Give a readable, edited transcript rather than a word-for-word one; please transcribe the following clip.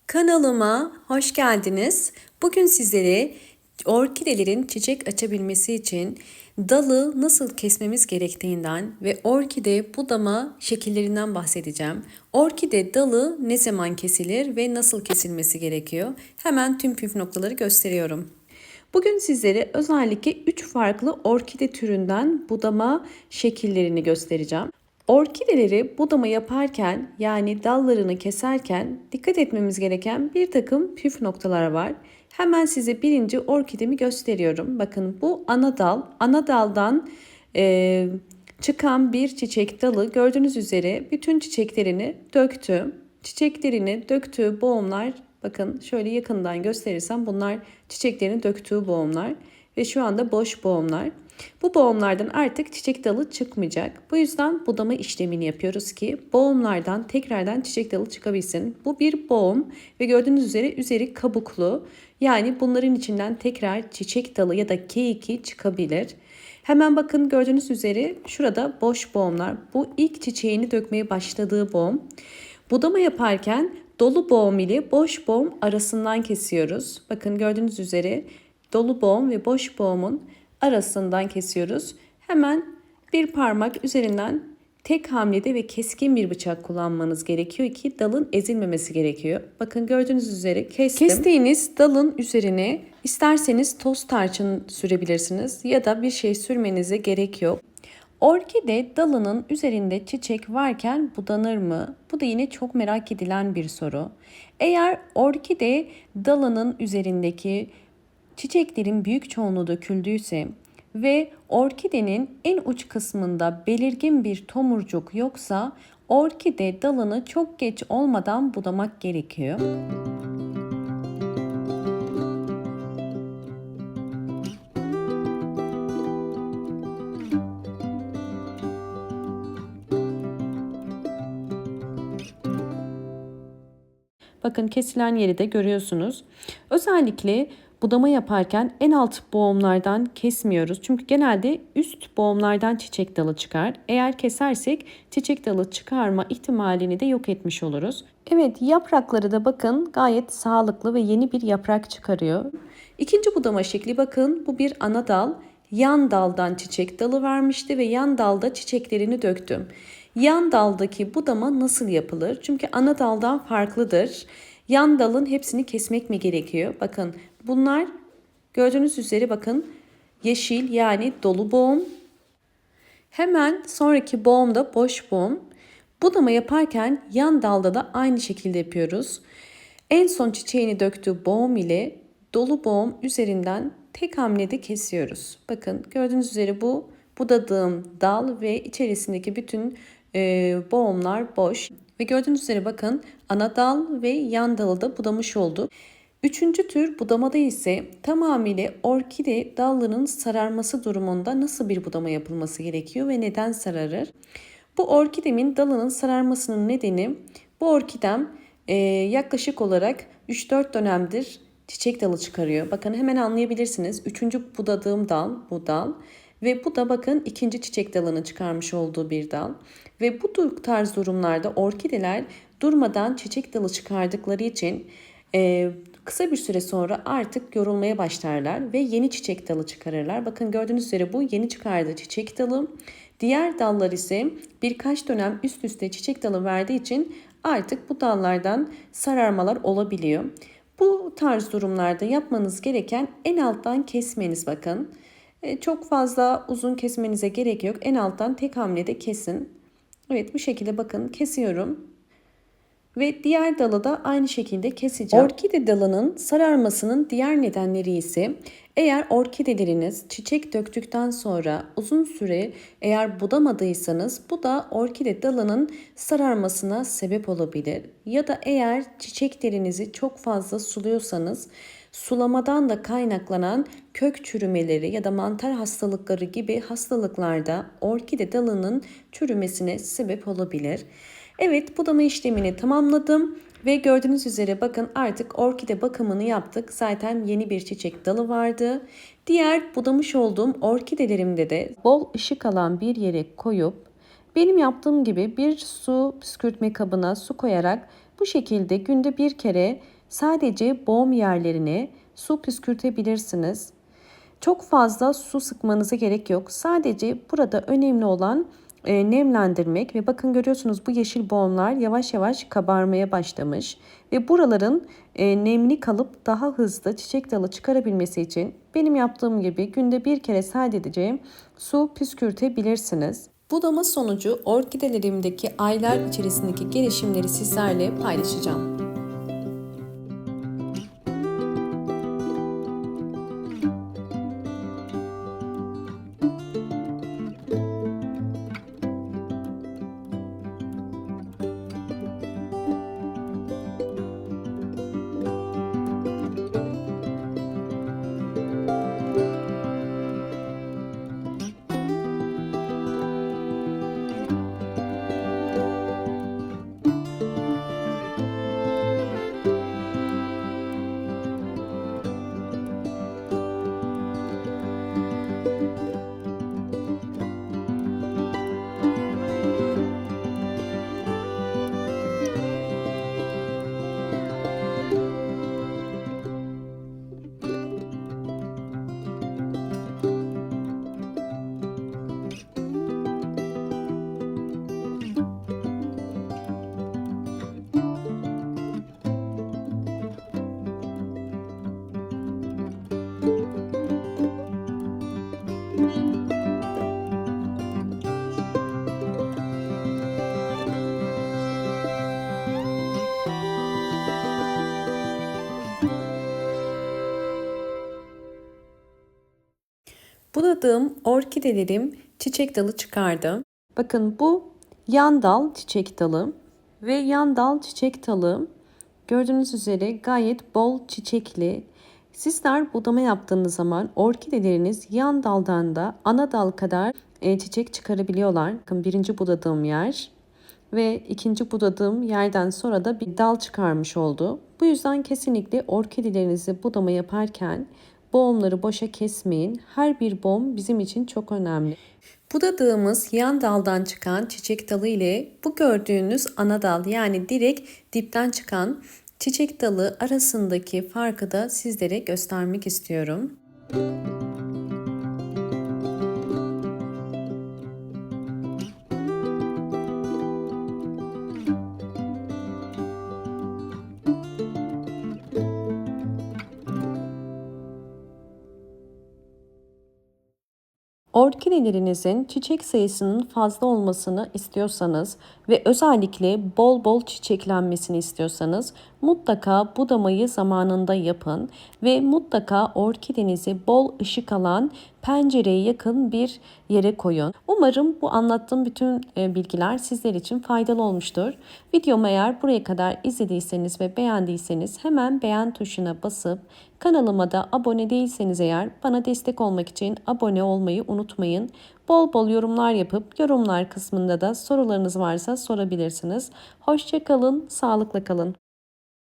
Kanalıma hoş geldiniz. Bugün sizlere orkidelerin çiçek açabilmesi için dalı nasıl kesmemiz gerektiğinden ve orkide budama şekillerinden bahsedeceğim. Orkide dalı ne zaman kesilir ve nasıl kesilmesi gerekiyor? Hemen tüm püf noktaları gösteriyorum. Bugün sizlere özellikle 3 farklı orkide türünden budama şekillerini göstereceğim. Orkideleri budama yaparken yani dallarını keserken dikkat etmemiz gereken bir takım püf noktalar var. Hemen size birinci orkidemi gösteriyorum. Bakın bu ana dal. Ana daldan çıkan bir çiçek dalı gördüğünüz üzere bütün çiçeklerini döktü. Çiçeklerini döktüğü boğumlar, bakın şöyle yakından gösterirsem bunlar çiçeklerin döktüğü boğumlar ve şu anda boş boğumlar. Bu boğumlardan artık çiçek dalı çıkmayacak. Bu yüzden budama işlemini yapıyoruz ki boğumlardan tekrardan çiçek dalı çıkabilsin. Bu bir boğum ve gördüğünüz üzere üzeri kabuklu. Yani bunların içinden tekrar çiçek dalı ya da keiki çıkabilir. Hemen bakın gördüğünüz üzere şurada boş boğumlar. Bu ilk çiçeğini dökmeye başladığı boğum. Budama yaparken dolu boğum ile boş boğum arasından kesiyoruz. Bakın gördüğünüz üzere dolu boğum ve boş boğumun arasından kesiyoruz. Hemen bir parmak üzerinden tek hamlede ve keskin bir bıçak kullanmanız gerekiyor ki dalın ezilmemesi gerekiyor. Bakın gördüğünüz üzere kestim. Kestiğiniz dalın üzerine isterseniz toz tarçın sürebilirsiniz ya da bir şey sürmenize gerek yok. Orkide dalının üzerinde çiçek varken budanır mı? Bu da yine çok merak edilen bir soru. Eğer orkide dalının üzerindeki çiçeklerin büyük çoğunluğu döküldüyse ve orkidenin en uç kısmında belirgin bir tomurcuk yoksa orkide dalını çok geç olmadan budamak gerekiyor. Bakın kesilen yeri de görüyorsunuz. Özellikle budama yaparken en alt boğumlardan kesmiyoruz. Çünkü genelde üst boğumlardan çiçek dalı çıkar. Eğer kesersek çiçek dalı çıkarma ihtimalini de yok etmiş oluruz. Evet, yaprakları da bakın gayet sağlıklı ve yeni bir yaprak çıkarıyor. İkinci budama şekli bakın, bu bir ana dal. Yan daldan çiçek dalı vermişti ve yan dalda çiçeklerini döktüm. Yan daldaki budama nasıl yapılır? Çünkü ana daldan farklıdır. Yan dalın hepsini kesmek mi gerekiyor? Bakın bunlar gördüğünüz üzere bakın yeşil yani dolu boğum. Hemen sonraki boğum da boş boğum. Budama yaparken yan dalda da aynı şekilde yapıyoruz. En son çiçeğini döktüğü boğum ile dolu boğum üzerinden tek hamlede kesiyoruz. Bakın gördüğünüz üzere bu budadığım dal ve içerisindeki bütün boğumlar boş. Ve gördüğünüz üzere bakın ana dal ve yan dalı da budamış oldu. Üçüncü tür budamada ise tamamıyla orkide dallarının sararması durumunda nasıl bir budama yapılması gerekiyor ve neden sararır? Bu orkidemin dalının sararmasının nedeni bu orkidem yaklaşık olarak 3-4 dönemdir çiçek dalı çıkarıyor. Bakın hemen anlayabilirsiniz. Üçüncü budadığım dal bu dal. Ve bu da bakın ikinci çiçek dalını çıkarmış olduğu bir dal. Ve bu tarz durumlarda orkideler durmadan çiçek dalı çıkardıkları için kısa bir süre sonra artık yorulmaya başlarlar ve yeni çiçek dalı çıkarırlar. Bakın gördüğünüz üzere bu yeni çıkardığı çiçek dalı. Diğer dallar ise birkaç dönem üst üste çiçek dalı verdiği için artık bu dallardan sararmalar olabiliyor. Bu tarz durumlarda yapmanız gereken en alttan kesmeniz bakın. Çok fazla uzun kesmenize gerek yok. En alttan tek hamlede kesin. Evet bu şekilde bakın kesiyorum. Ve diğer dalı da aynı şekilde keseceğim. Orkide dalının sararmasının diğer nedenleri ise eğer orkideleriniz çiçek döktükten sonra uzun süre eğer budamadıysanız bu da orkide dalının sararmasına sebep olabilir. Ya da eğer çiçeklerinizi çok fazla suluyorsanız sulamadan da kaynaklanan kök çürümeleri ya da mantar hastalıkları gibi hastalıklarda orkide dalının çürümesine sebep olabilir. Evet budama işlemini tamamladım Ve gördüğünüz üzere bakın artık orkide bakımını yaptık. Zaten yeni bir çiçek dalı vardı. Diğer budamış olduğum orkidelerimde de bol ışık alan bir yere koyup benim yaptığım gibi bir su püskürtme kabına su koyarak bu şekilde günde bir kere sadece boğum yerlerine su püskürtebilirsiniz. Çok fazla su sıkmanıza gerek yok. Sadece burada önemli olan nemlendirmek ve bakın görüyorsunuz bu yeşil boğumlar yavaş yavaş kabarmaya başlamış ve buraların nemli kalıp daha hızlı çiçek dalı çıkarabilmesi için benim yaptığım gibi günde bir kere sadece su püskürtebilirsiniz. Budama sonucu orkidelerimdeki aylar içerisindeki gelişimleri sizlerle paylaşacağım. Budadığım orkidelerim çiçek dalı çıkardı. Bakın bu yan dal çiçek dalı ve yan dal çiçek dalı gördüğünüz üzere gayet bol çiçekli. Sizler budama yaptığınız zaman orkideleriniz yan daldan da ana dal kadar çiçek çıkarabiliyorlar. Bakın birinci budadığım yer ve ikinci budadığım yerden sonra da bir dal çıkarmış oldu. Bu yüzden kesinlikle orkidelerinizi budama yaparken boğumları boşa kesmeyin. Her bir boğum bizim için çok önemli. Budadığımız yan daldan çıkan çiçek dalı ile bu gördüğünüz ana dal yani direkt dipten çıkan çiçek dalı arasındaki farkı da sizlere göstermek istiyorum. Orkidelerinizin çiçek sayısının fazla olmasını istiyorsanız ve özellikle bol bol çiçeklenmesini istiyorsanız mutlaka budamayı zamanında yapın ve mutlaka orkidenizi bol ışık alan pencereye yakın bir yere koyun. Umarım bu anlattığım bütün bilgiler sizler için faydalı olmuştur. Videomu eğer buraya kadar izlediyseniz ve beğendiyseniz hemen beğen tuşuna basıp kanalıma da abone değilseniz eğer bana destek olmak için abone olmayı unutmayın. Bol bol yorumlar yapıp yorumlar kısmında da sorularınız varsa sorabilirsiniz. Hoşça kalın, sağlıkla kalın.